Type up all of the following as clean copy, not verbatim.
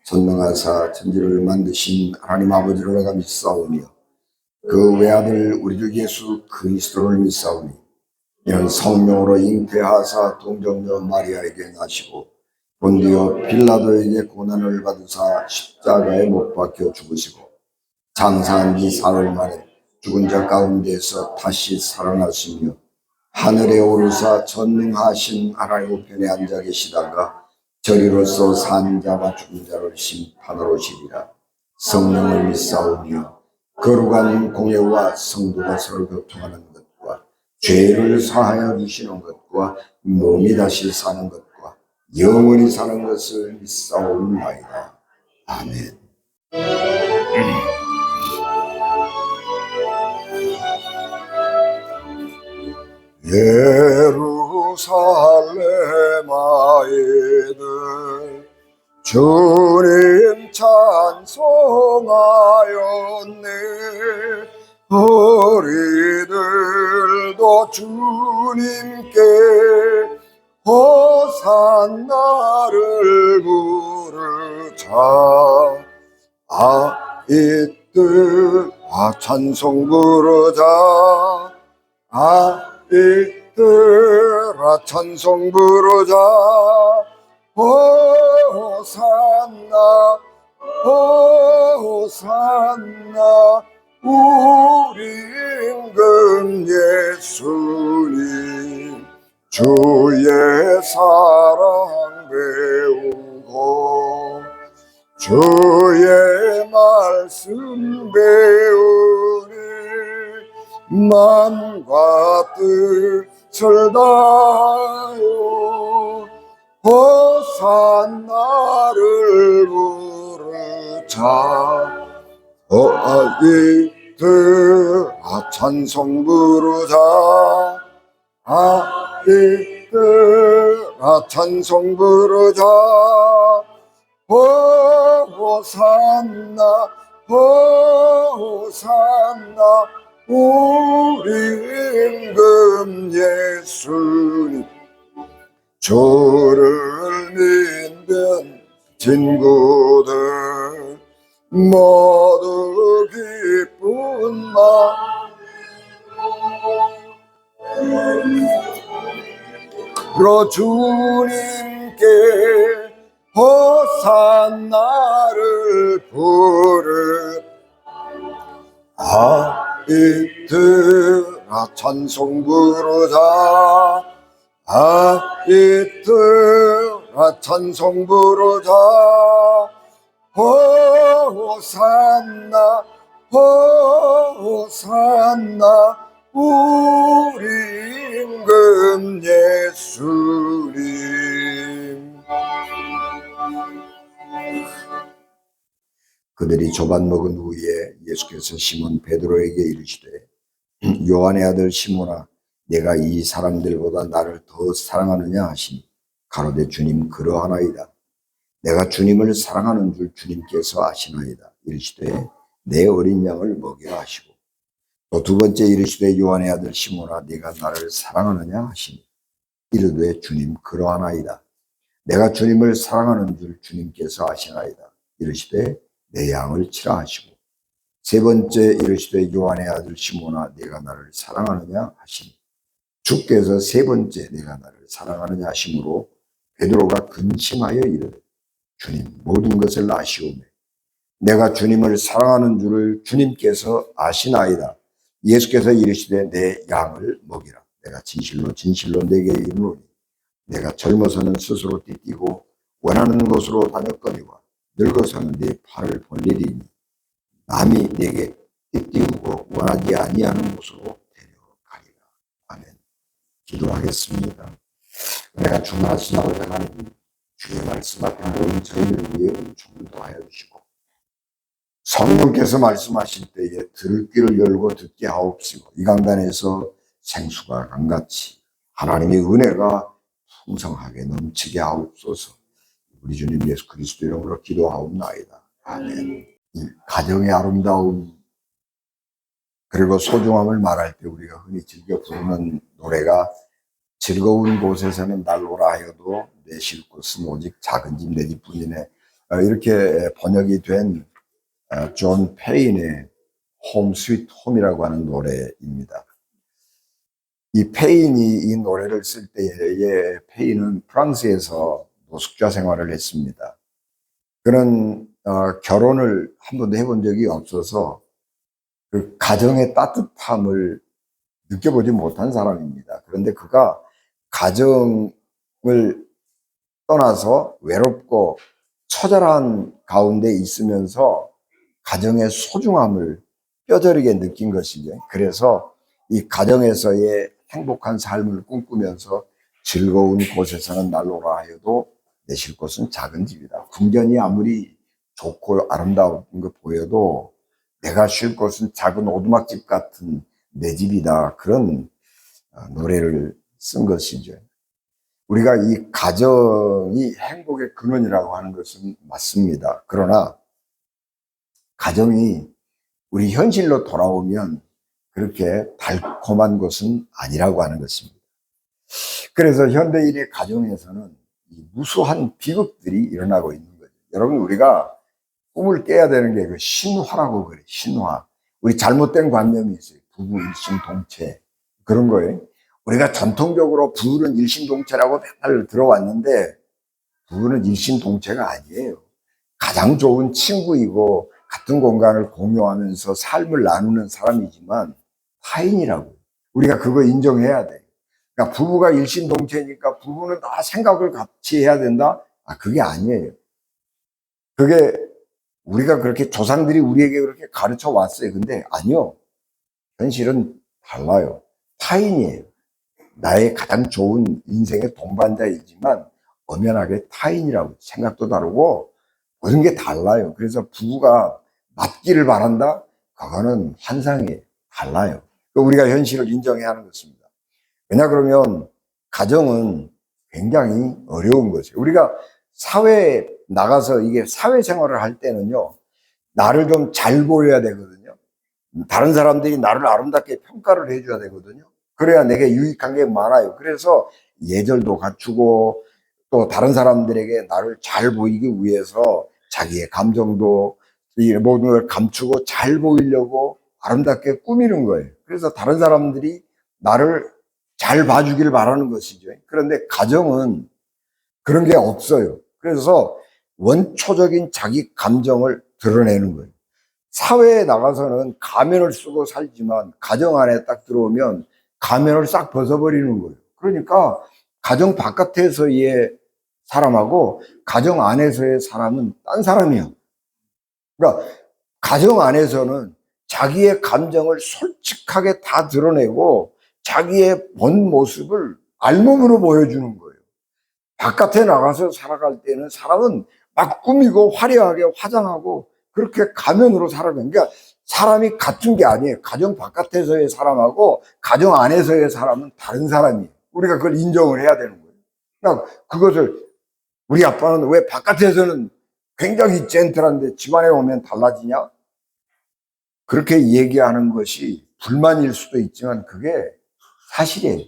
전능하사 천지를 만드신 하나님 아버지를 내가 믿사오며 그 외아들 우리 주 예수 그리스도를 믿사오니 이는 성령으로 잉태하사 동정녀 마리아에게 나시고 본디오 빌라도에게 고난을 받으사 십자가에 못 박혀 죽으시고 장사한 지 사흘 만에 죽은 자 가운데서 다시 살아나시며 하늘에 오르사 전능하신 하나님 우편에 앉아 계시다가 저리로서 산 자와 죽은 자를 심판하러 오시리라. 성령을 믿사오며 거룩한 공예와 성도가 서로 교통하는 것과 죄를 사하여 주시는 것과 몸이 다시 사는 것과 영원히 사는 것을 믿사옵나이다. 아멘. 예루살렘 아이들 주님 찬송하였네. 우리들도 주님께 호산나를 부르자. 아이들 찬송 부르자. 아이들아 찬송 부르자. 호산나 호산나 우리 임금 예수님 주의 사랑 배우고 주의 말씀 배우니 마음과 뜻을 다하여 호산나를 부르자. 아이들아 찬송 부르자. 아이들아 찬송 부르자. 호산나 호산나 우리 임금 예수님 주를 믿는 친구들 모두 기쁜 마음으로 주님께 호산나를 부르. 아이들아 찬송 부르자. 아이들아 찬송 부르자. 호산나 호산나 우리 임금 예수님. 그들이 조반 먹은 후에 예수께서 시몬 베드로에게 이르시되 요한의 아들 시몬아 내가 이 사람들보다 나를 더 사랑하느냐 하시니 가로되 주님 그러하나이다. 내가 주님을 사랑하는 줄 주님께서 아시나이다. 이르시되 내 어린 양을 먹이라 하시고 또 두 번째 이르시되 요한의 아들 시몬아 네가 나를 사랑하느냐 하시니 이르되 주님 그러하나이다. 내가 주님을 사랑하는 줄 주님께서 아시나이다. 이르시되 내 양을 치라 하시고 세 번째 이르시되 요한의 아들 시몬아 네가 나를 사랑하느냐 하시니 주께서 세 번째 내가 나를 사랑하느냐 하심으로 베드로가 근심하여 이르되 주님 모든 것을 아시오매 내가 주님을 사랑하는 줄을 주님께서 아시나이다. 예수께서 이르시되 내 양을 먹이라. 내가 진실로 진실로 내게 이르노니 내가 젊어서는 스스로 띠띠고 원하는 곳으로 다녔거니와 늙어서는 내 팔을 벌리리니 남이 내게 띠띠우고 원하지 아니하는 곳으로 데려가리라. 아멘. 기도하겠습니다. 내가 충만하신 아버지 하나님 주의 말씀 앞에 모인 저희를 위해 은총을 더하여 주시고 성령께서 말씀하실 때에 들을 귀를 열고 듣게 하옵시고 이 강단에서 생수가 강같이 하나님의 은혜가 풍성하게 넘치게 하옵소서. 우리 주님 예수 그리스도 이름으로 기도하옵나이다. 아멘. 이 가정의 아름다움 그리고 소중함을 말할 때 우리가 흔히 즐겨 부르는 노래가 즐거운 곳에서는 날 오라 하여도 내 쉴 곳은 오직 작은 집 내 집뿐이네. 이렇게 번역이 된 존 페인의 홈 스위트 홈이라고 하는 노래입니다. 이 페인이 이 노래를 쓸 때에 페인은 프랑스에서 노숙자 생활을 했습니다. 그는 결혼을 한 번도 해본 적이 없어서 그 가정의 따뜻함을 느껴보지 못한 사람입니다. 그런데 그가 가정을 떠나서 외롭고 처절한 가운데 있으면서 가정의 소중함을 뼈저리게 느낀 것이죠. 그래서 이 가정에서의 행복한 삶을 꿈꾸면서 즐거운 곳에서는 난로라 하여도 내 쉴 곳은 작은 집이다. 궁전이 아무리 좋고 아름다운 거 보여도 내가 쉴 곳은 작은 오두막집 같은 내 집이다. 그런 노래를 쓴 것이죠. 우리가 이 가정이 행복의 근원이라고 하는 것은 맞습니다. 그러나 가정이 우리 현실로 돌아오면 그렇게 달콤한 것은 아니라고 하는 것입니다. 그래서 현대인의 가정에서는 무수한 비극들이 일어나고 있는 거죠. 여러분, 우리가 꿈을 깨야 되는 게 그 신화라고 그래, 신화. 우리 잘못된 관념이 있어요. 부부 일심동체. 그런 거예요. 우리가 전통적으로 부부는 일심동체라고 맨날 들어왔는데 부부는 일심동체가 아니에요. 가장 좋은 친구이고 같은 공간을 공유하면서 삶을 나누는 사람이지만 타인이라고. 우리가 그거 인정해야 돼. 그러니까 부부가 일심동체니까 부부는 다 생각을 같이 해야 된다? 그게 아니에요. 그게 우리가 그렇게 조상들이 우리에게 그렇게 가르쳐 왔어요. 근데 아니요. 현실은 달라요. 타인이에요. 나의 가장 좋은 인생의 동반자이지만 엄연하게 타인이라고. 생각도 다르고 모든 게 달라요. 그래서 부부가 맞기를 바란다? 그거는 환상이에요. 달라요. 우리가 현실을 인정해야 하는 것입니다. 왜냐 그러면 가정은 굉장히 어려운 거죠. 우리가 사회에 나가서 이게 사회생활을 할 때는요, 나를 좀 잘 보여야 되거든요. 다른 사람들이 나를 아름답게 평가를 해줘야 되거든요. 그래야 내게 유익한 게 많아요. 그래서 예절도 갖추고 또 다른 사람들에게 나를 잘 보이기 위해서 자기의 감정도 이 모든 걸 감추고 잘 보이려고 아름답게 꾸미는 거예요. 그래서 다른 사람들이 나를 잘 봐주길 바라는 것이죠. 그런데 가정은 그런 게 없어요. 그래서 원초적인 자기 감정을 드러내는 거예요. 사회에 나가서는 가면을 쓰고 살지만 가정 안에 딱 들어오면 가면을 싹 벗어버리는 거예요. 그러니까 가정 바깥에서의 사람하고 가정 안에서의 사람은 딴 사람이야. 그러니까 가정 안에서는 자기의 감정을 솔직하게 다 드러내고 자기의 본 모습을 알몸으로 보여주는 거예요. 바깥에 나가서 살아갈 때는 사람은 막 꾸미고 화려하게 화장하고 그렇게 가면으로 살아가는. 그러니까 사람이 같은 게 아니에요. 가정 바깥에서의 사람하고 가정 안에서의 사람은 다른 사람이에요. 우리가 그걸 인정을 해야 되는 거예요. 그러니까 그것을 우리 아빠는 왜 바깥에서는 굉장히 젠틀한데 집안에 오면 달라지냐? 그렇게 얘기하는 것이 불만일 수도 있지만 그게 사실이에요.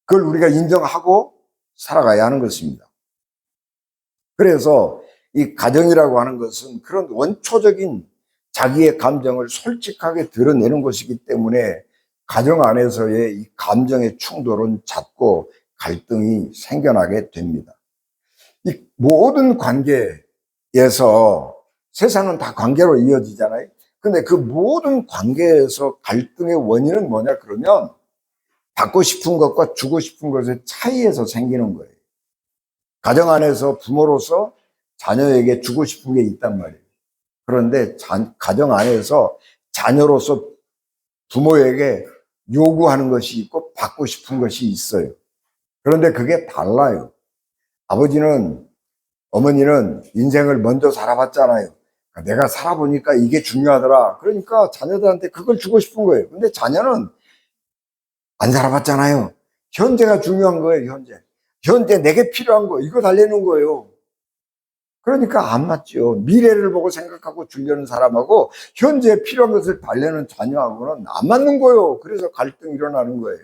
그걸 우리가 인정하고 살아가야 하는 것입니다. 그래서 이 가정이라고 하는 것은 그런 원초적인 자기의 감정을 솔직하게 드러내는 것이기 때문에 가정 안에서의 이 감정의 충돌은 잦고 갈등이 생겨나게 됩니다. 이 모든 관계에서 세상은 다 관계로 이어지잖아요. 근데 그 모든 관계에서 갈등의 원인은 뭐냐 그러면 받고 싶은 것과 주고 싶은 것의 차이에서 생기는 거예요. 가정 안에서 부모로서 자녀에게 주고 싶은 게 있단 말이에요. 그런데 가정 안에서 자녀로서 부모에게 요구하는 것이 있고 받고 싶은 것이 있어요. 그런데 그게 달라요. 아버지는, 어머니는 인생을 먼저 살아봤잖아요. 내가 살아보니까 이게 중요하더라. 그러니까 자녀들한테 그걸 주고 싶은 거예요. 근데 자녀는 안 살아봤잖아요. 현재가 중요한 거예요, 현재. 현재 내게 필요한 거, 이거 달래는 거예요. 그러니까 안 맞죠. 미래를 보고 생각하고 주려는 사람하고 현재 필요한 것을 달래는 자녀하고는 안 맞는 거예요. 그래서 갈등이 일어나는 거예요.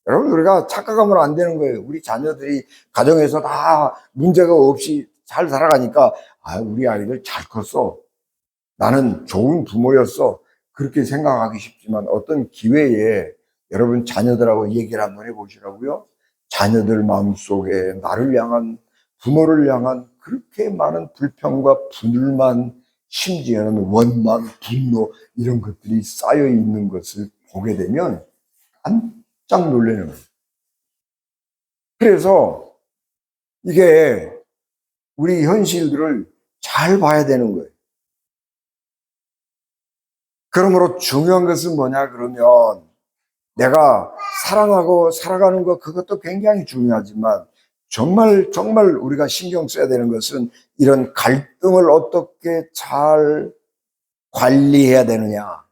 여러분, 우리가 착각하면 안 되는 거예요. 우리 자녀들이 가정에서 다 문제가 없이 잘 살아가니까 우리 아이들 잘 컸어. 나는 좋은 부모였어. 그렇게 생각하기 쉽지만 어떤 기회에 여러분 자녀들하고 얘기를 한번 해보시라고요. 자녀들 마음속에 나를 향한, 부모를 향한 그렇게 많은 불평과 불만, 심지어는 원망, 분노 이런 것들이 쌓여 있는 것을 보게 되면 깜짝 놀라는 거예요. 그래서 이게 우리 현실들을 잘 봐야 되는 거예요. 그러므로 중요한 것은 뭐냐 그러면 내가 사랑하고 살아가는 것 그것도 굉장히 중요하지만 정말 우리가 신경 써야 되는 것은 이런 갈등을 어떻게 잘 관리해야 되느냐.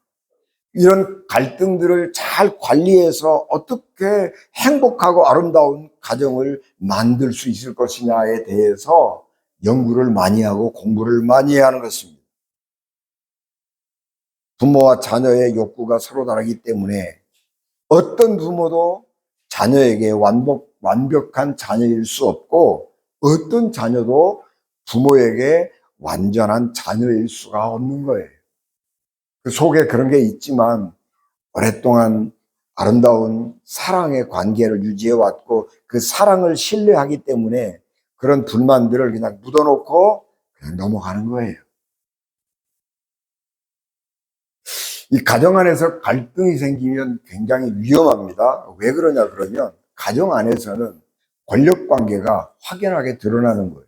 이런 갈등들을 잘 관리해서 어떻게 행복하고 아름다운 가정을 만들 수 있을 것이냐에 대해서 연구를 많이 하고 공부를 많이 해야 하는 것입니다. 부모와 자녀의 욕구가 서로 다르기 때문에 어떤 부모도 자녀에게 완벽한 자녀일 수 없고 어떤 자녀도 부모에게 완전한 자녀일 수가 없는 거예요. 그 속에 그런 게 있지만 오랫동안 아름다운 사랑의 관계를 유지해왔고 그 사랑을 신뢰하기 때문에 그런 불만들을 그냥 묻어놓고 그냥 넘어가는 거예요. 이 가정 안에서 갈등이 생기면 굉장히 위험합니다. 왜 그러냐 그러면 가정 안에서는 권력 관계가 확연하게 드러나는 거예요.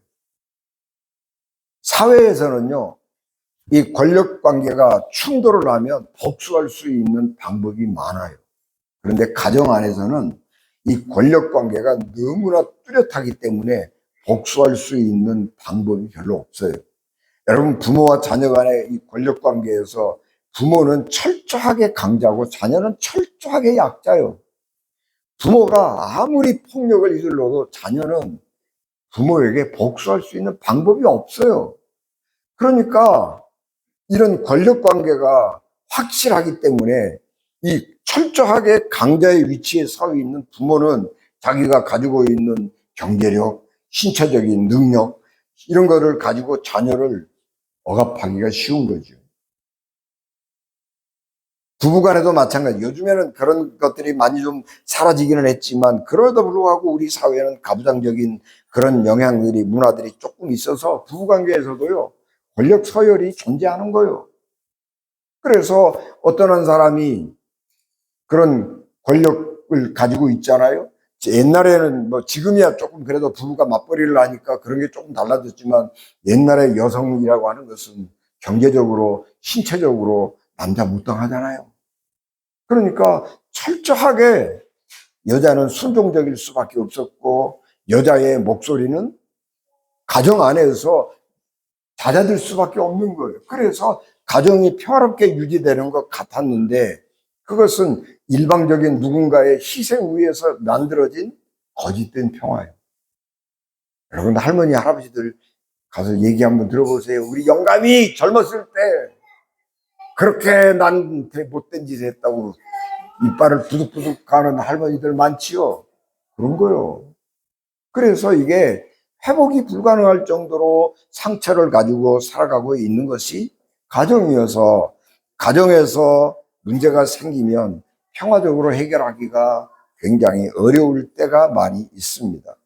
사회에서는요, 이 권력 관계가 충돌을 하면 복수할 수 있는 방법이 많아요. 그런데 가정 안에서는 이 권력 관계가 너무나 뚜렷하기 때문에 복수할 수 있는 방법이 별로 없어요. 여러분, 부모와 자녀 간의 이 권력 관계에서 부모는 철저하게 강자고 자녀는 철저하게 약자요. 부모가 아무리 폭력을 휘둘러도 자녀는 부모에게 복수할 수 있는 방법이 없어요. 그러니까 이런 권력 관계가 확실하기 때문에 이 철저하게 강자의 위치에 서 있는 부모는 자기가 가지고 있는 경제력, 신체적인 능력 이런 거를 가지고 자녀를 억압하기가 쉬운 거죠. 부부간에도 마찬가지. 요즘에는 그런 것들이 많이 좀 사라지기는 했지만 그러다 불구하고 우리 사회는 가부장적인 그런 영향들이 문화들이 조금 있어서 부부관계에서도요 권력 서열이 존재하는 거예요. 그래서 어떤 한 사람이 그런 권력을 가지고 있잖아요. 옛날에는 뭐 지금이야 조금 그래도 부부가 맞벌이를 하니까 그런 게 조금 달라졌지만 옛날에 여성이라고 하는 것은 경제적으로 신체적으로 남자 무당하잖아요. 그러니까 철저하게 여자는 순종적일 수밖에 없었고 여자의 목소리는 가정 안에서 잦아들 수밖에 없는 거예요. 그래서 가정이 평화롭게 유지되는 것 같았는데 그것은 일방적인 누군가의 희생 위에서 만들어진 거짓된 평화예요. 여러분 할머니 할아버지들 가서 얘기 한번 들어보세요. 우리 영감이 젊었을 때 그렇게 나한테 못된 짓을 했다고 이빨을 부득부득 가는 할머니들 많지요. 그런 거요. 그래서 이게 회복이 불가능할 정도로 상처를 가지고 살아가고 있는 것이 가정이어서 가정에서 문제가 생기면 평화적으로 해결하기가 굉장히 어려울 때가 많이 있습니다.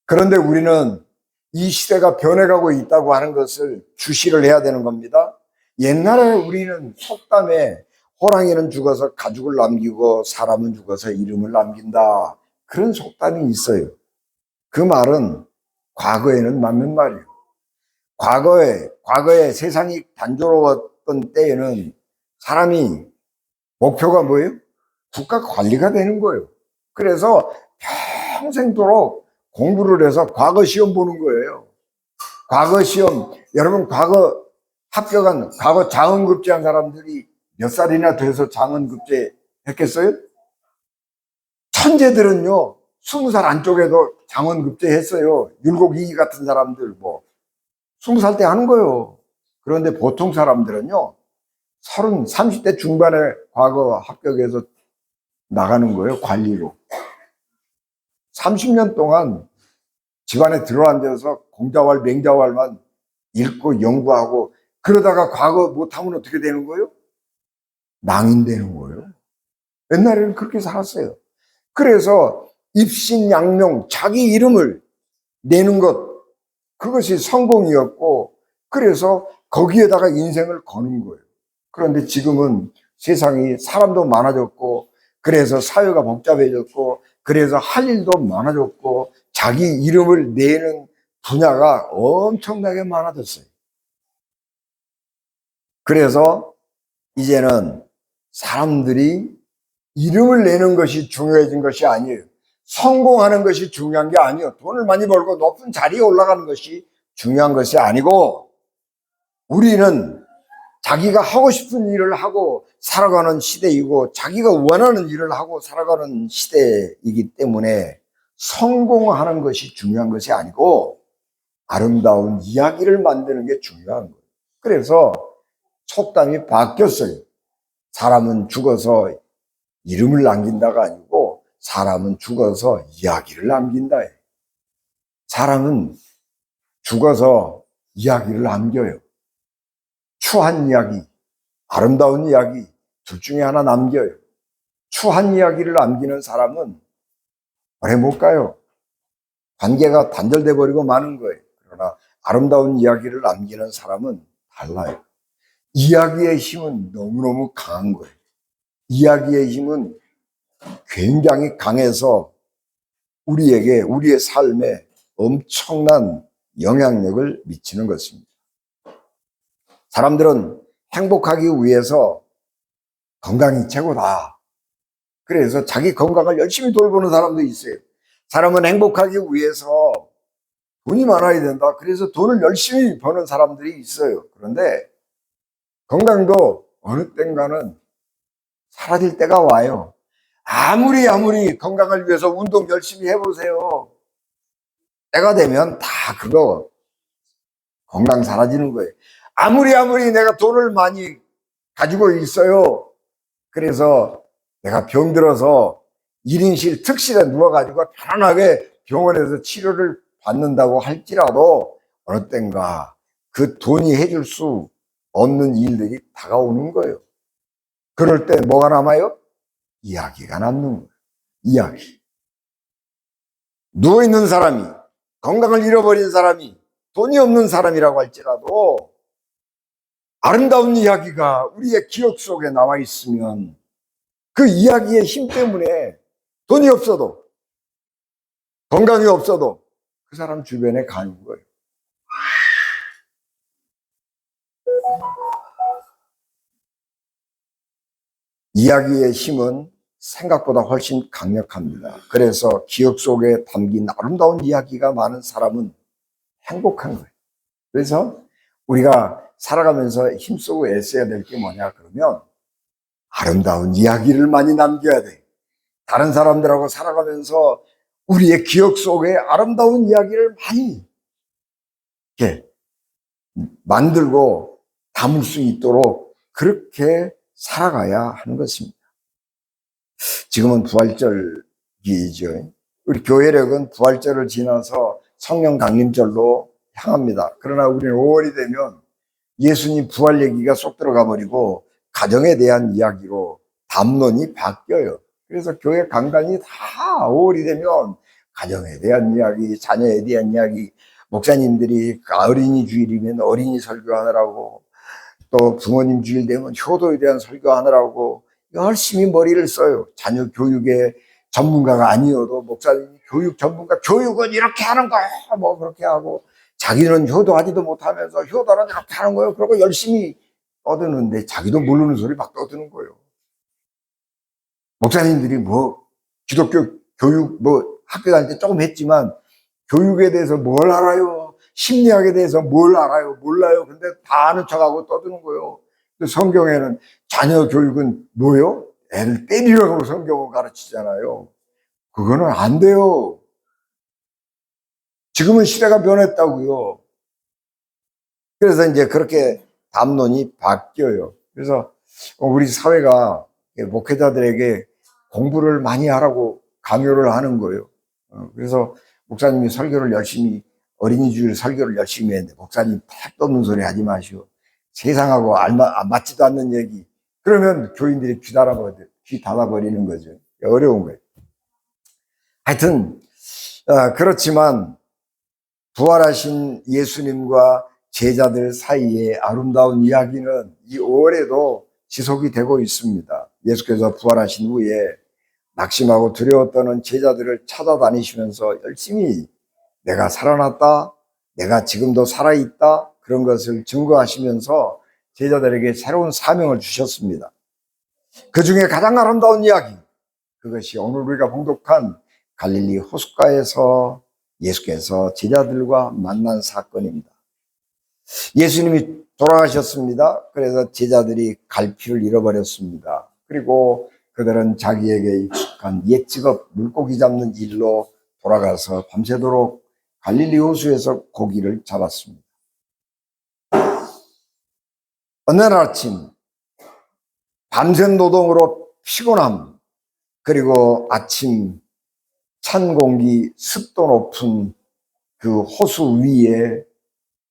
그런데 우리는 이 시대가 변해가고 있다고 하는 것을 주시를 해야 되는 겁니다. 옛날에 우리는 속담에 호랑이는 죽어서 가죽을 남기고 사람은 죽어서 이름을 남긴다. 그런 속담이 있어요. 그 말은 과거에는 맞는 말이에요. 과거에 세상이 단조로웠던 때에는 사람이 목표가 뭐예요? 국가 관리가 되는 거예요. 그래서 평생도록 공부를 해서 과거 시험 보는 거예요. 과거 시험, 여러분 과거 합격한, 과거 장원급제한 사람들이 몇 살이나 돼서 장원급제 했겠어요? 천재들은요, 20살 안쪽에도 장원급제 했어요. 율곡이기 같은 사람들, 20살 때 하는 거예요. 그런데 보통 사람들은요, 30대 중반에 과거 합격해서 나가는 거예요, 관리로. 30년 동안 집안에 들어앉아서 공자왈, 맹자왈만 읽고 연구하고 그러다가 과거 못하면 어떻게 되는 거예요? 낭인되는 거예요. 옛날에는 그렇게 살았어요. 그래서 입신양명, 자기 이름을 내는 것, 그것이 성공이었고, 그래서 거기에다가 인생을 거는 거예요. 그런데 지금은 세상이 사람도 많아졌고, 그래서 사회가 복잡해졌고, 그래서 할 일도 많아졌고, 자기 이름을 내는 분야가 엄청나게 많아졌어요. 그래서 이제는 사람들이 이름을 내는 것이 중요해진 것이 아니에요. 성공하는 것이 중요한 게 아니에요. 돈을 많이 벌고 높은 자리에 올라가는 것이 중요한 것이 아니고, 우리는 자기가 하고 싶은 일을 하고 살아가는 시대이고 자기가 원하는 일을 하고 살아가는 시대이기 때문에 성공하는 것이 중요한 것이 아니고 아름다운 이야기를 만드는 게 중요한 거예요. 그래서 속담이 바뀌었어요. 사람은 죽어서 이름을 남긴다가 아니고 사람은 죽어서 이야기를 남긴다. 사람은 죽어서 이야기를 남겨요. 추한 이야기, 아름다운 이야기 둘 중에 하나 남겨요. 추한 이야기를 남기는 사람은 오래 못 가요. 관계가 단절돼 버리고 마는 거예요. 그러나 아름다운 이야기를 남기는 사람은 달라요. 이야기의 힘은 너무너무 강한 거예요. 이야기의 힘은 굉장히 강해서 우리에게, 우리의 삶에 엄청난 영향력을 미치는 것입니다. 사람들은 행복하기 위해서 건강이 최고다. 그래서 자기 건강을 열심히 돌보는 사람도 있어요. 사람은 행복하기 위해서 돈이 많아야 된다. 그래서 돈을 열심히 버는 사람들이 있어요. 그런데 건강도 어느 땐가는 사라질 때가 와요. 아무리 건강을 위해서 운동 열심히 해보세요. 때가 되면 다 그거 건강 사라지는 거예요. 아무리 내가 돈을 많이 가지고 있어요. 그래서 내가 병들어서 1인실 특실에 누워가지고 편안하게 병원에서 치료를 받는다고 할지라도 어느 땐가 그 돈이 해줄 수 없는 일들이 다가오는 거예요. 그럴 때 뭐가 남아요? 이야기가 남는 거예요. 이야기. 누워있는 사람이, 건강을 잃어버린 사람이, 돈이 없는 사람이라고 할지라도 아름다운 이야기가 우리의 기억 속에 남아 있으면 그 이야기의 힘 때문에 돈이 없어도 건강이 없어도 그 사람 주변에 가는 거예요. 이야기의 힘은 생각보다 훨씬 강력합니다. 그래서 기억 속에 담긴 아름다운 이야기가 많은 사람은 행복한 거예요. 그래서 우리가 살아가면서 힘쓰고 애써야 될 게 뭐냐 그러면 아름다운 이야기를 많이 남겨야 돼. 다른 사람들하고 살아가면서 우리의 기억 속에 아름다운 이야기를 많이 이렇게 만들고 담을 수 있도록 그렇게 살아가야 하는 것입니다. 지금은 부활절기죠. 우리 교회력은 부활절을 지나서 성령 강림절로 향합니다. 그러나 우리는 5월이 되면 예수님 부활 얘기가 쏙 들어가 버리고 가정에 대한 이야기로 담론이 바뀌어요. 그래서 교회 강단이 다 5월이 되면 가정에 대한 이야기, 자녀에 대한 이야기, 목사님들이 어린이 주일이면 어린이 설교하느라고, 또 부모님 주일 되면 효도에 대한 설교하느라고 열심히 머리를 써요. 자녀 교육의 전문가가 아니어도 목사님이 교육 전문가, 교육은 이렇게 하는 거야 뭐 그렇게 하고, 자기는 효도하지도 못하면서 효도는 이렇게 하는 거예요. 그러고 열심히 떠드는데 자기도 모르는 소리 막 떠드는 거예요. 목사님들이 뭐 기독교 교육 뭐 학교 다닐 때 조금 했지만 교육에 대해서 뭘 알아요? 심리학에 대해서 뭘 알아요? 몰라요. 근데 다 아는 척하고 떠드는 거예요. 성경에는 자녀 교육은 뭐예요? 애를 때리라고 성경을 가르치잖아요. 그거는 안 돼요. 지금은 시대가 변했다고요. 그래서 이제 그렇게 담론이 바뀌어요. 그래서 우리 사회가 목회자들에게 공부를 많이 하라고 강요를 하는 거예요. 그래서 목사님이 설교를 열심히, 어린이주일 설교를 열심히 했는데, 목사님 택도 없는 소리 하지 마시오. 세상하고 맞지도 않는 얘기. 그러면 교인들이 귀 닫아버리는 거죠. 어려운 거예요. 하여튼, 그렇지만, 부활하신 예수님과 제자들 사이의 아름다운 이야기는 이 5월에도 지속이 되고 있습니다. 예수께서 부활하신 후에 낙심하고 두려워 떠는 제자들을 찾아다니시면서 열심히 내가 살아났다, 내가 지금도 살아있다, 그런 것을 증거하시면서 제자들에게 새로운 사명을 주셨습니다. 그 중에 가장 아름다운 이야기, 그것이 오늘 우리가 봉독한 갈릴리 호숫가에서 예수께서 제자들과 만난 사건입니다. 예수님이 돌아가셨습니다. 그래서 제자들이 갈피를 잃어버렸습니다. 그리고 그들은 자기에게 익숙한 옛 직업 물고기 잡는 일로 돌아가서 밤새도록 갈릴리 호수에서 고기를 잡았습니다. 어느 날 아침 밤샘 노동으로 피곤함, 그리고 아침 찬 공기, 습도 높은 그 호수 위에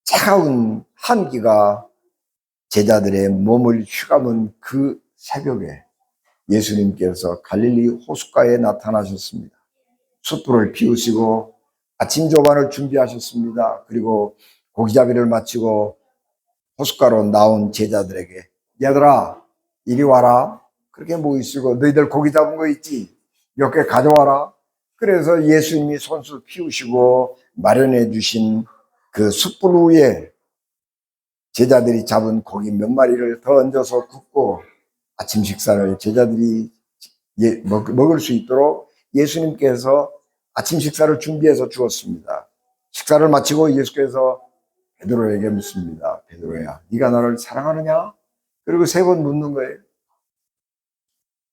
차가운 한기가 제자들의 몸을 휘감은 그 새벽에 예수님께서 갈릴리 호숫가에 나타나셨습니다. 숯불을 피우시고 아침 조반을 준비하셨습니다. 그리고 고기잡이를 마치고 호숫가로 나온 제자들에게 얘들아 이리 와라. 그렇게 모이시고 너희들 고기 잡은 거 있지? 몇 개 가져와라. 그래서 예수님이 손수 피우시고 마련해 주신 그 숯불 위에 제자들이 잡은 고기 몇 마리를 더 얹어서 굽고 아침 식사를 제자들이 먹을 수 있도록 예수님께서 아침 식사를 준비해서 주었습니다. 식사를 마치고 예수께서 베드로에게 묻습니다. 베드로야, 네가 나를 사랑하느냐? 그리고 3번 묻는 거예요.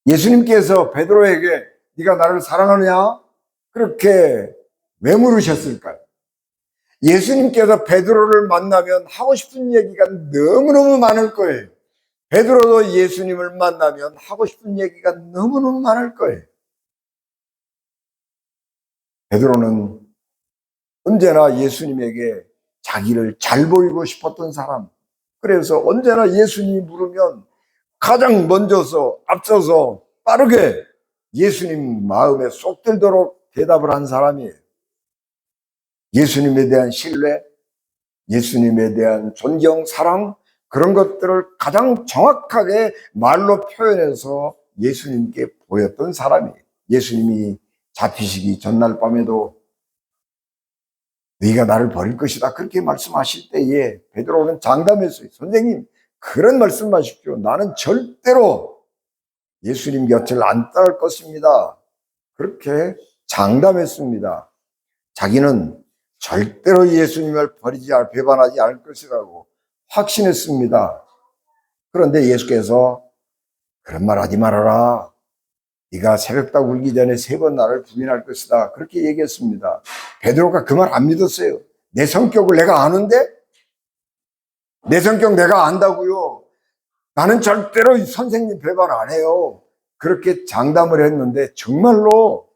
예수님께서 베드로에게 네가 나를 사랑하느냐? 그렇게 왜 물으셨을까요? 예수님께서 베드로를 만나면 하고 싶은 얘기가 너무너무 많을 거예요. 베드로도 예수님을 만나면 하고 싶은 얘기가 너무너무 많을 거예요. 베드로는 언제나 예수님에게 자기를 잘 보이고 싶었던 사람. 그래서 언제나 예수님이 물으면 가장 먼저서 앞서서 빠르게 예수님 마음에 쏙 들도록 대답을 한 사람이에요. 예수님에 대한 신뢰, 예수님에 대한 존경, 사랑, 그런 것들을 가장 정확하게 말로 표현해서 예수님께 보였던 사람이에요. 예수님이 잡히시기 전날 밤에도 너희가 나를 버릴 것이다 그렇게 말씀하실 때에 베드로는 장담했어요. 선생님 그런 말씀 마십시오. 나는 절대로 예수님 곁을 안 떠날 것입니다. 그렇게 장담했습니다. 자기는 절대로 예수님을 배반하지 않을 것이라고 확신했습니다. 그런데 예수께서 그런 말 하지 말아라. 네가 새벽닭 울기 전에 3번 나를 부인할 것이다. 그렇게 얘기했습니다. 베드로가 그 말 안 믿었어요. 내 성격을 내가 아는데? 내 성격 내가 안다고요. 나는 절대로 선생님 배반 안 해요. 그렇게 장담을 했는데 정말로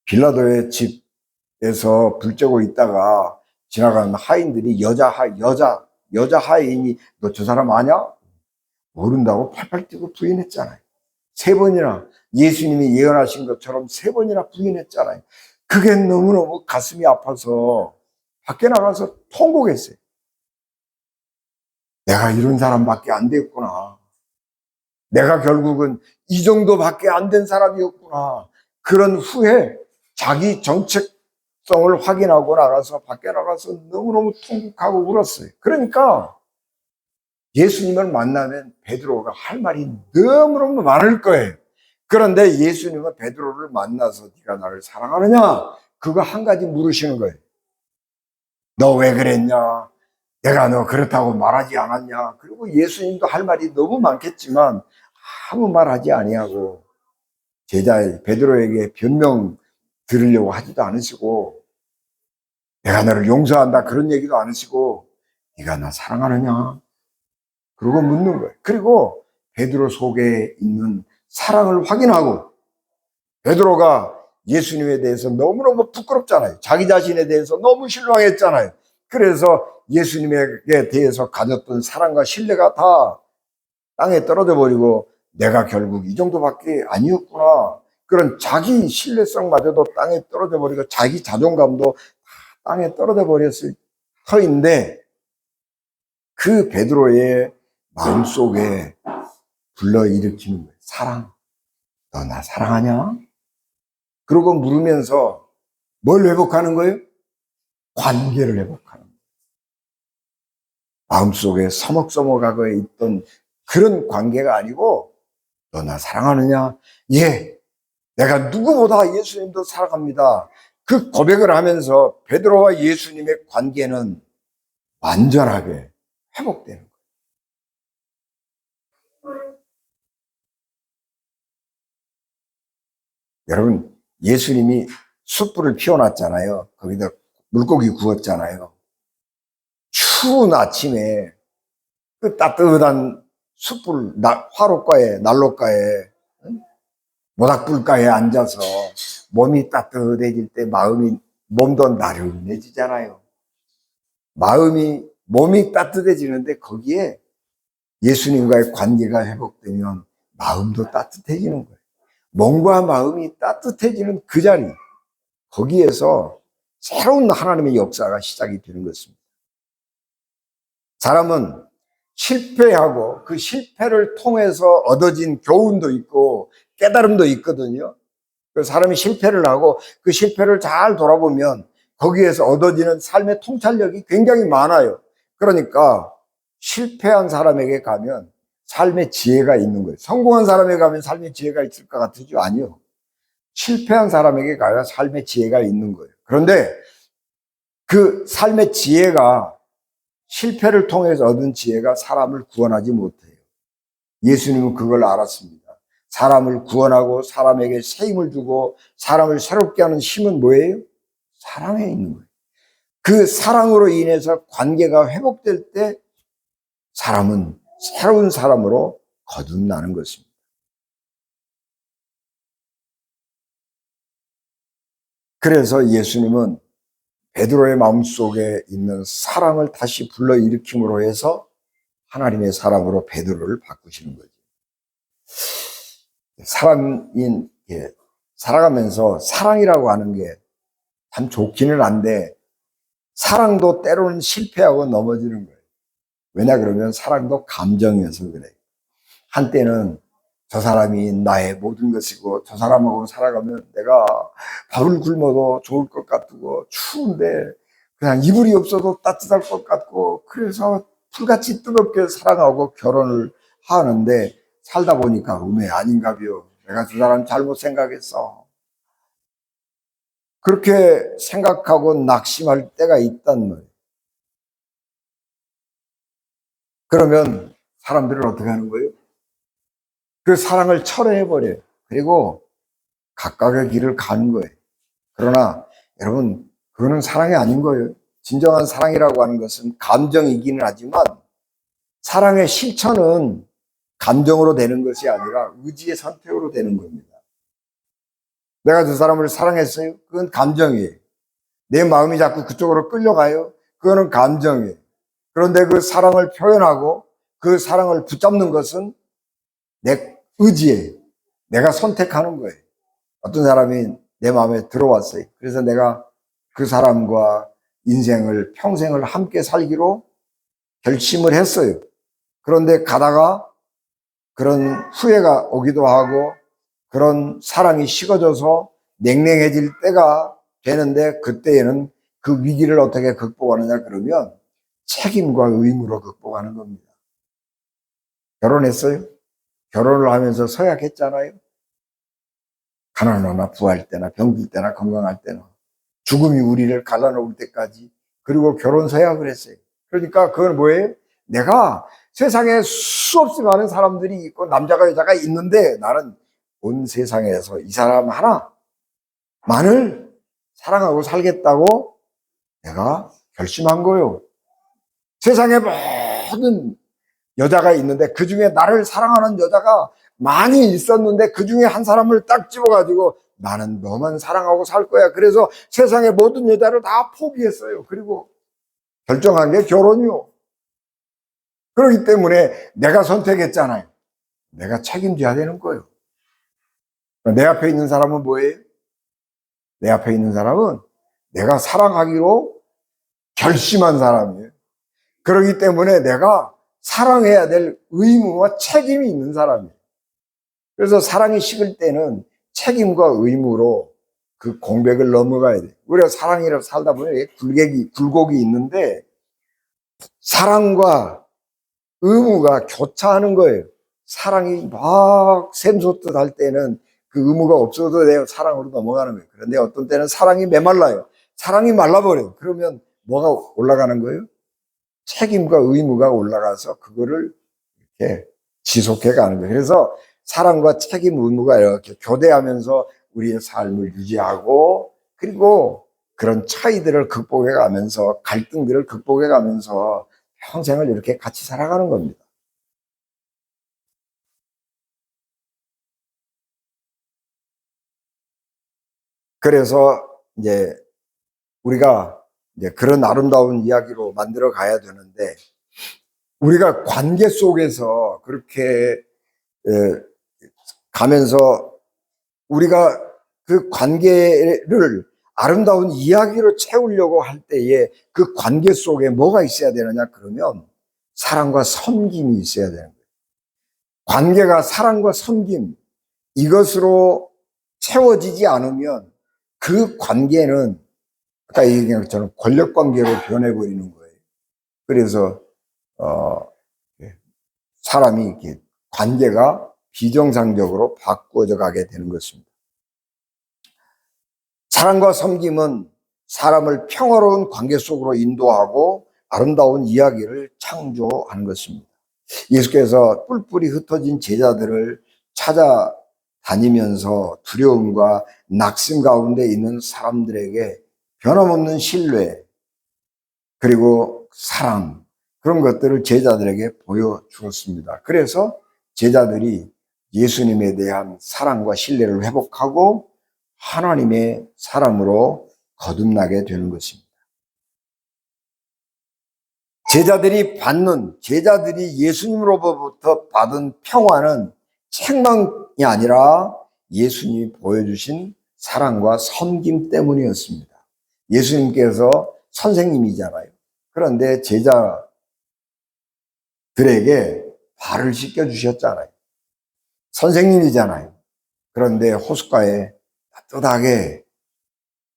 빌라도의 집에서 불 쬐고 있다가 지나가는 하인들이 여자 하인이 너 저 사람 아냐? 모른다고 팔팔 뛰고 부인했잖아요. 3번이나 예수님이 예언하신 것처럼 3번이나 부인했잖아요. 그게 너무너무 가슴이 아파서 밖에 나가서 통곡했어요. 내가 이런 사람밖에 안 됐구나. 내가 결국은 이 정도밖에 안 된 사람이었구나. 그런 후에 자기 정체성을 확인하고 나가서 밖에 나가서 너무너무 통곡하고 울었어요. 그러니까 예수님을 만나면 베드로가 할 말이 너무너무 많을 거예요. 그런데 예수님은 베드로를 만나서 네가 나를 사랑하느냐? 그거 한 가지 물으시는 거예요. 너 왜 그랬냐? 내가 너 그렇다고 말하지 않았냐? 그리고 예수님도 할 말이 너무 많겠지만 아무 말하지 아니하고 제자 베드로에게 변명 들으려고 하지도 않으시고 내가 너를 용서한다 그런 얘기도 안 하시고 네가 나 사랑하느냐? 그러고 묻는 거예요. 그리고 베드로 속에 있는 사랑을 확인하고 베드로가 예수님에 대해서 너무너무 부끄럽잖아요. 자기 자신에 대해서 너무 실망했잖아요. 그래서 예수님에 대해서 가졌던 사랑과 신뢰가 다 땅에 떨어져 버리고 내가 결국 이 정도밖에 아니었구나. 그런 자기 신뢰성마저도 땅에 떨어져 버리고 자기 자존감도 땅에 떨어져 버렸을 터인데 그 베드로의 마음속에 불러일으키는 거예요. 사랑. 너 나 사랑하냐? 그러고 물으면서 뭘 회복하는 거예요? 관계를 회복하는 거예요. 마음속에 서먹서먹하고 있던 그런 관계가 아니고 너 나 사랑하느냐? 예, 내가 누구보다 예수님도 사랑합니다. 그 고백을 하면서 베드로와 예수님의 관계는 완전하게 회복되는 거예요. 여러분, 예수님이 숯불을 피워놨잖아요. 거기다 물고기 구웠잖아요. 추운 아침에 그 따뜻한 숯불, 화롯가에, 난로가에, 모닥불가에 앉아서 몸이 따뜻해질 때 몸도 나른해지잖아요. 몸이 따뜻해지는데 거기에 예수님과의 관계가 회복되면 마음도 따뜻해지는 거예요. 몸과 마음이 따뜻해지는 그 자리, 거기에서 새로운 하나님의 역사가 시작이 되는 것입니다. 사람은 실패하고 그 실패를 통해서 얻어진 교훈도 있고 깨달음도 있거든요. 그 사람이 실패를 하고 그 실패를 잘 돌아보면 거기에서 얻어지는 삶의 통찰력이 굉장히 많아요. 그러니까 실패한 사람에게 가면 삶의 지혜가 있는 거예요. 성공한 사람에게 가면 삶의 지혜가 있을 것 같으죠? 아니요. 실패한 사람에게 가야 삶의 지혜가 있는 거예요. 그런데 그 삶의 지혜가 실패를 통해서 얻은 지혜가 사람을 구원하지 못해요. 예수님은 그걸 알았습니다. 사람을 구원하고 사람에게 새 힘을 주고 사람을 새롭게 하는 힘은 뭐예요? 사랑에 있는 거예요. 그 사랑으로 인해서 관계가 회복될 때 사람은 새로운 사람으로 거듭나는 것입니다. 그래서 예수님은 베드로의 마음속에 있는 사랑을 다시 불러일으킴으로 해서 하나님의 사람으로 베드로를 바꾸시는 거죠. 사람인 살아가면서 사랑이라고 하는 게 참 좋기는 한데 사랑도 때로는 실패하고 넘어지는 거예요. 왜냐 그러면 사랑도 감정이어서 그래요. 한때는 저 사람이 나의 모든 것이고 저 사람하고 살아가면 내가 밥을 굶어도 좋을 것 같고 추운데 그냥 이불이 없어도 따뜻할 것 같고 그래서 불같이 뜨겁게 사랑하고 결혼을 하는데 살다 보니까 음해 아닌가벼. 내가 저 사람 잘못 생각했어. 그렇게 생각하고 낙심할 때가 있단 말이에요. 그러면 사람들은 어떻게 하는 거예요? 그 사랑을 철회해버려요. 그리고 각각의 길을 가는 거예요. 그러나 여러분, 그거는 사랑이 아닌 거예요. 진정한 사랑이라고 하는 것은 감정이기는 하지만 사랑의 실천은 감정으로 되는 것이 아니라 의지의 선택으로 되는 겁니다. 내가 저 사람을 사랑했어요? 그건 감정이에요. 내 마음이 자꾸 그쪽으로 끌려가요? 그거는 감정이에요. 그런데 그 사랑을 표현하고 그 사랑을 붙잡는 것은 내 의지예요. 내가 선택하는 거예요. 어떤 사람이 내 마음에 들어왔어요. 그래서 내가 그 사람과 인생을 평생을 함께 살기로 결심을 했어요. 그런데 가다가 그런 후회가 오기도 하고 그런 사랑이 식어져서 냉랭해질 때가 되는데 그때에는 그 위기를 어떻게 극복하느냐 그러면 책임과 의무로 극복하는 겁니다. 결혼했어요? 결혼을 하면서 서약했잖아요. 가난하나 부할 때나 병들 때나 건강할 때나 죽음이 우리를 갈라놓을 때까지 그리고 결혼 서약을 했어요. 그러니까 그건 뭐예요? 내가 세상에 수없이 많은 사람들이 있고 남자가 여자가 있는데 나는 온 세상에서 이 사람 하나만을 사랑하고 살겠다고 내가 결심한 거예요. 세상에 모든 여자가 있는데 그 중에 나를 사랑하는 여자가 많이 있었는데 그 중에 한 사람을 딱 집어가지고 나는 너만 사랑하고 살 거야. 그래서 세상의 모든 여자를 다 포기했어요. 그리고 결정한 게 결혼이요. 그렇기 때문에 내가 선택했잖아요. 내가 책임져야 되는 거예요. 내 앞에 있는 사람은 뭐예요? 내 앞에 있는 사람은 내가 사랑하기로 결심한 사람이에요. 그렇기 때문에 내가 사랑해야 될 의무와 책임이 있는 사람이에요. 그래서 사랑이 식을 때는 책임과 의무로 그 공백을 넘어가야 돼요. 우리가 사랑이라고 살다 보면 굴곡이 있는데 사랑과 의무가 교차하는 거예요. 사랑이 막 샘솟듯 할 때는 그 의무가 없어도 내가 사랑으로 넘어가는 거예요. 그런데 어떤 때는 사랑이 메말라요. 사랑이 말라버려요. 그러면 뭐가 올라가는 거예요? 책임과 의무가 올라가서 그거를 이렇게 지속해 가는 거예요. 그래서 사랑과 책임, 의무가 이렇게 교대하면서 우리의 삶을 유지하고 그리고 그런 차이들을 극복해 가면서 갈등들을 극복해 가면서 평생을 이렇게 같이 살아가는 겁니다. 그래서 이제 우리가 이제 그런 아름다운 이야기로 만들어 가야 되는데 우리가 관계 속에서 그렇게 가면서 우리가 그 관계를 아름다운 이야기로 채우려고 할 때에 그 관계 속에 뭐가 있어야 되느냐 그러면 사랑과 섬김이 있어야 되는 거예요. 관계가 사랑과 섬김 이것으로 채워지지 않으면 그 관계는 아까 얘기한 것처럼 권력 관계로 변해버리는 거예요. 그래서 사람이 이렇게 관계가 비정상적으로 바꾸어져 가게 되는 것입니다. 사랑과 섬김은 사람을 평화로운 관계 속으로 인도하고 아름다운 이야기를 창조하는 것입니다. 예수께서 뿔뿔이 흩어진 제자들을 찾아다니면서 두려움과 낙심 가운데 있는 사람들에게 변함없는 신뢰 그리고 사랑 그런 것들을 제자들에게 보여주었습니다. 그래서 제자들이 예수님에 대한 사랑과 신뢰를 회복하고 하나님의 사람으로 거듭나게 되는 것입니다. 제자들이 예수님으로부터 받은 평화는 책망이 아니라 예수님이 보여주신 사랑과 섬김 때문이었습니다. 예수님께서 선생님이잖아요. 그런데 제자들에게 발을 씻겨주셨잖아요. 선생님이잖아요. 그런데 호숫가에 따뜻하게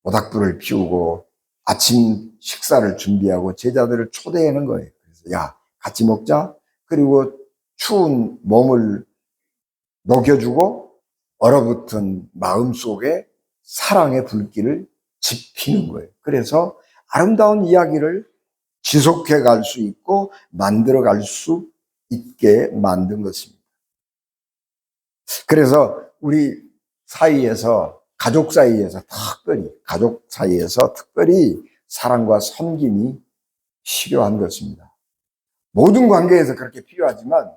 모닥불을 피우고 아침 식사를 준비하고 제자들을 초대하는 거예요. 그래서 야, 같이 먹자. 그리고 추운 몸을 녹여주고 얼어붙은 마음속에 사랑의 불길을 지피는 거예요. 그래서 아름다운 이야기를 지속해 갈 수 있고 만들어 갈 수 있게 만든 것입니다. 그래서 우리 사이에서 가족 사이에서 특별히 사랑과 섬김이 필요한 것입니다. 모든 관계에서 그렇게 필요하지만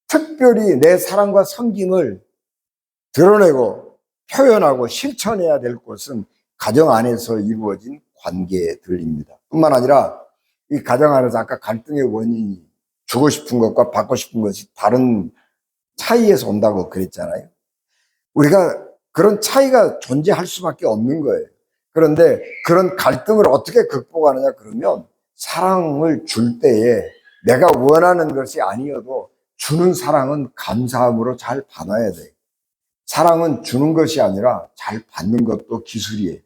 특별히 내 사랑과 섬김을 드러내고 표현하고 실천해야 될 것은 가정 안에서 이루어진 관계들입니다. 뿐만 아니라 이 가정 안에서 아까 갈등의 원인이 주고 싶은 것과 받고 싶은 것이 다른 차이에서 온다고 그랬잖아요. 우리가 그런 차이가 존재할 수밖에 없는 거예요. 그런데 그런 갈등을 어떻게 극복하느냐 그러면 사랑을 줄 때에 내가 원하는 것이 아니어도 주는 사랑은 감사함으로 잘 받아야 돼요. 사랑은 주는 것이 아니라 잘 받는 것도 기술이에요.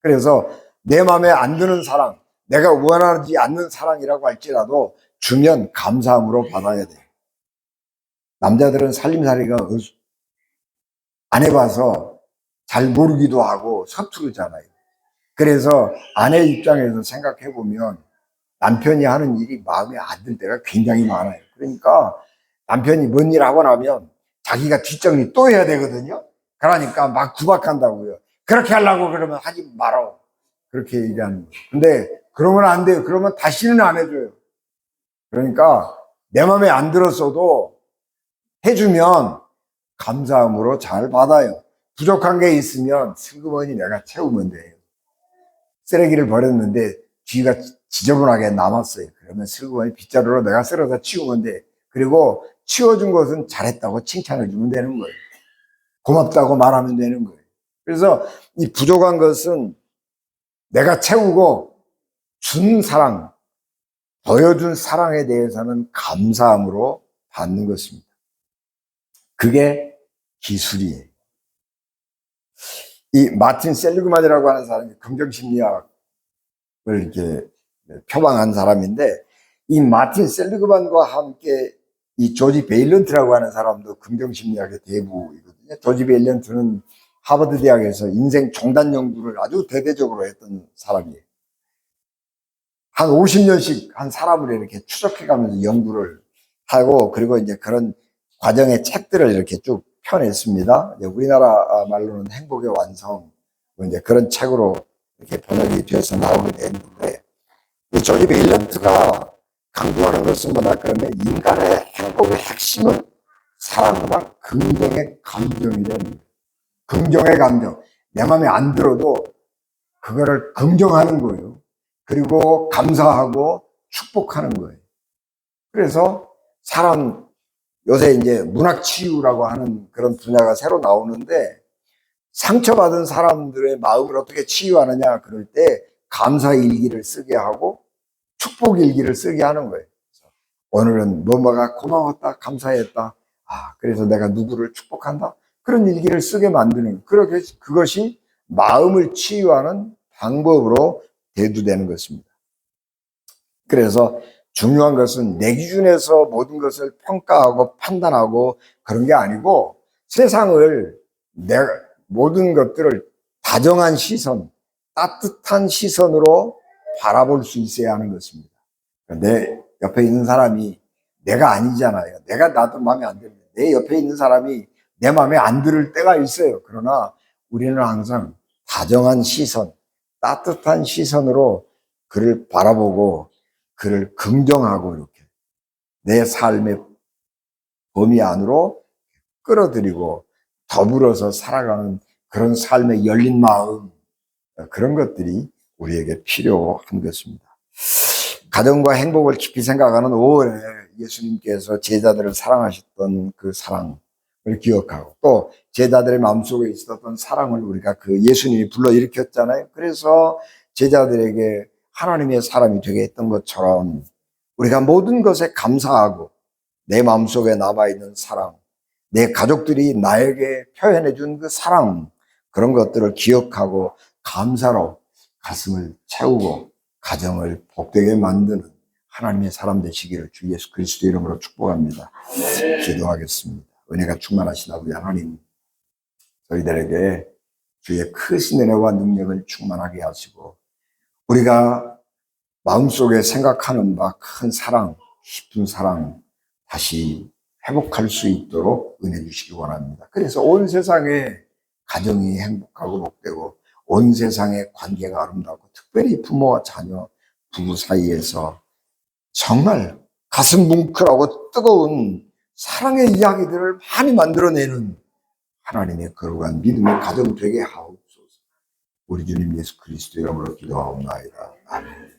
그래서 내 마음에 안 드는 사랑, 내가 원하지 않는 사랑이라고 할지라도 주면 감사함으로 받아야 돼요. 남자들은 살림살이가 안 해봐서 잘 모르기도 하고 서투르잖아요. 그래서 아내 입장에서 생각해 보면 남편이 하는 일이 마음에 안 들 때가 굉장히 많아요. 그러니까 남편이 뭔 일 하고 나면 자기가 뒷정리 또 해야 되거든요. 그러니까 막 구박한다고요. 그렇게 하려고 그러면 하지 말어. 그렇게 얘기하는 거예요. 근데 그러면 안 돼요. 그러면 다시는 안 해줘요. 그러니까 내 마음에 안 들었어도 해주면 감사함으로 잘 받아요. 부족한 게 있으면 슬그머니 내가 채우면 돼요. 쓰레기를 버렸는데 뒤가 지저분하게 남았어요. 그러면 슬그머니 빗자루로 내가 쓸어서 치우면 돼. 그리고 치워준 것은 잘했다고 칭찬을 주면 되는 거예요. 고맙다고 말하면 되는 거예요. 그래서 이 부족한 것은 내가 채우고 준 사랑, 보여준 사랑에 대해서는 감사함으로 받는 것입니다. 그게 기술이에요. 이 마틴 셀리그만이라고 하는 사람이 긍정심리학을 이렇게 표방한 사람인데, 이 마틴 셀리그만과 함께 이 조지 베일런트라고 하는 사람도 긍정심리학의 대부이거든요. 조지 베일런트는 하버드 대학에서 인생 종단 연구를 아주 대대적으로 했던 사람이에요. 한 50년씩 한 사람을 이렇게 추적해 가면서 연구를 하고, 그리고 이제 그런 과정의 책들을 이렇게 쭉 펴냈습니다. 우리나라 말로는 행복의 완성, 이제 그런 책으로 이렇게 번역이 돼서 나오게 됐는데, 이 조지 베일런트가 강조하는 것은 뭐냐 그러면 인간의 행복의 핵심은 사랑과 긍정의 감정이라는 거예요. 긍정의 감정. 내 마음에 안 들어도 그거를 긍정하는 거예요. 그리고 감사하고 축복하는 거예요. 그래서 사람, 요새 이제 문학치유라고 하는 그런 분야가 새로 나오는데, 상처받은 사람들의 마음을 어떻게 치유하느냐 그럴 때 감사일기를 쓰게 하고 축복일기를 쓰게 하는 거예요. 오늘은 뭐뭐가 고마웠다, 감사했다. 그래서 내가 누구를 축복한다. 그런 일기를 쓰게 만드는, 그렇게 그것이 마음을 치유하는 방법으로 대두되는 것입니다. 그래서 중요한 것은 내 기준에서 모든 것을 평가하고 판단하고 그런 게 아니고, 세상을, 내가 모든 것들을 다정한 시선, 따뜻한 시선으로 바라볼 수 있어야 하는 것입니다. 내 옆에 있는 사람이 내가 아니잖아요. 나도 마음에 안 듭니다. 내 옆에 있는 사람이 내 마음에 안 들을 때가 있어요. 그러나 우리는 항상 다정한 시선, 따뜻한 시선으로 그를 바라보고 그를 긍정하고 이렇게 내 삶의 범위 안으로 끌어들이고 더불어서 살아가는 그런 삶의 열린 마음, 그런 것들이 우리에게 필요한 것입니다. 가정과 행복을 깊이 생각하는 5월에 예수님께서 제자들을 사랑하셨던 그 사랑을 기억하고, 또 제자들의 마음속에 있었던 사랑을 우리가 그 예수님이 불러일으켰잖아요. 그래서 제자들에게 하나님의 사람이 되게 했던 것처럼 우리가 모든 것에 감사하고 내 마음속에 남아있는 사랑, 내 가족들이 나에게 표현해 준 그 사랑, 그런 것들을 기억하고 감사로 가슴을 채우고 가정을 복되게 만드는 하나님의 사람 되시기를 주 예수 그리스도 이름으로 축복합니다. 기도하겠습니다. 은혜가 충만하신 아버지 하나님, 저희들에게 주의 크신 은혜와 능력을 충만하게 하시고 우리가 마음속에 생각하는 바 큰 사랑, 깊은 사랑 다시 회복할 수 있도록 은혜 주시기 원합니다. 그래서 온 세상에 가정이 행복하고 복되고 온 세상의 관계가 아름답고, 특별히 부모와 자녀, 부부 사이에서 정말 가슴 뭉클하고 뜨거운 사랑의 이야기들을 많이 만들어내는 하나님의 거룩한 믿음의 가정 되게 하옵소서. 우리 주님 예수 그리스도 이름으로 기도하옵나이다. 아멘.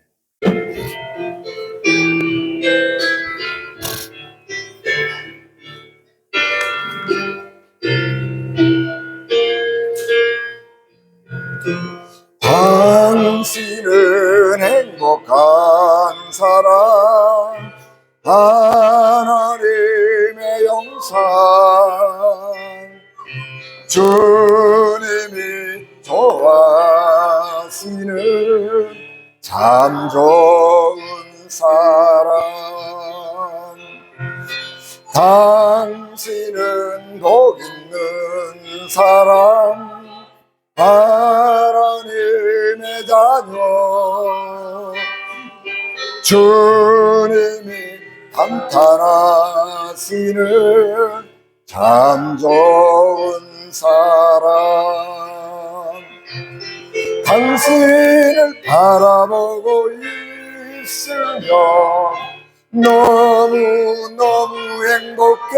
당신은 행복한 사람, 하나님의 영상, 주님이 좋아하시는 참 좋은 사람. 당신은 복 있는 사람, 하나님의 자녀, 주님이 감탄하시는 참 좋은 사람. 당신을 바라보고 있으면 너무너무 행복해.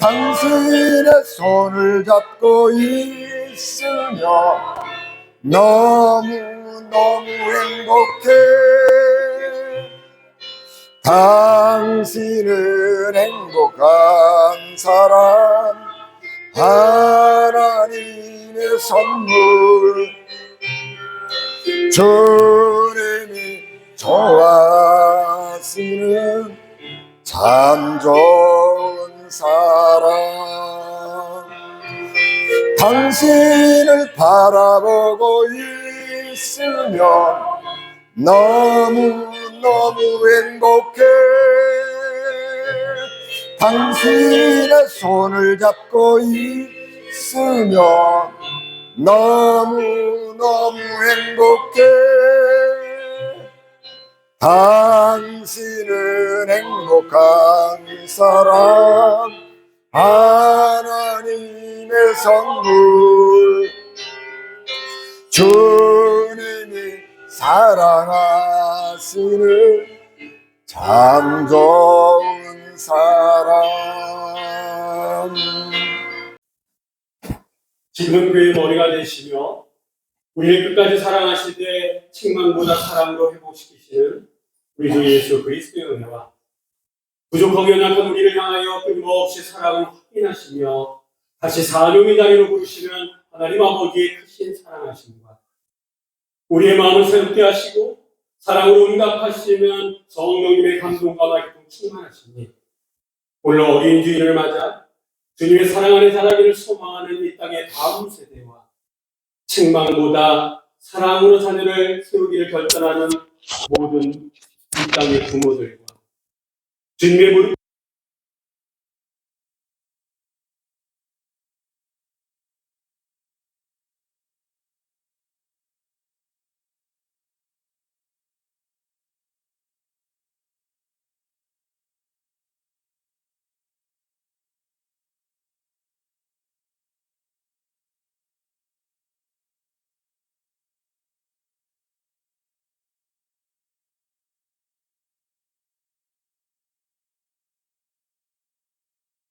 당신의 손을 잡고 있으며 너무너무 행복해. 당신은 행복한 사람, 하나님의 선물. 주님이 좋아하시는 참 좋은 사람. 당신을 바라보고 있으면 너무너무 행복해. 당신의 손을 잡고 있으면 너무너무 행복해. 당신은 행복한 사람, 하나님의 선물. 주님이 사랑하시는 참 좋은 사람. 지금은 그의 머리가 되시며 우리를 끝까지 사랑하시되 책망보다 사랑으로 회복시키시는 우리 주 예수 그리스도의 은혜와 부족하게 연약한 우리를 향하여 끊임없이 사랑을 확인하시며 다시 사명의 자리로 부르시는 하나님 아버지의 크신 사랑하심과 우리의 마음을 새롭게 하시고 사랑으로 응답하시는 성령님의 감동과 기쁨 충만하시니 홀로 어린 주인을 맞아 주님의 사랑 안에 자라기를 소망하는 이 땅의 다음 세대와 책망보다 사랑으로 자녀를 세우기를 결단하는 모든 이 땅의 부모들과 주님의 무릎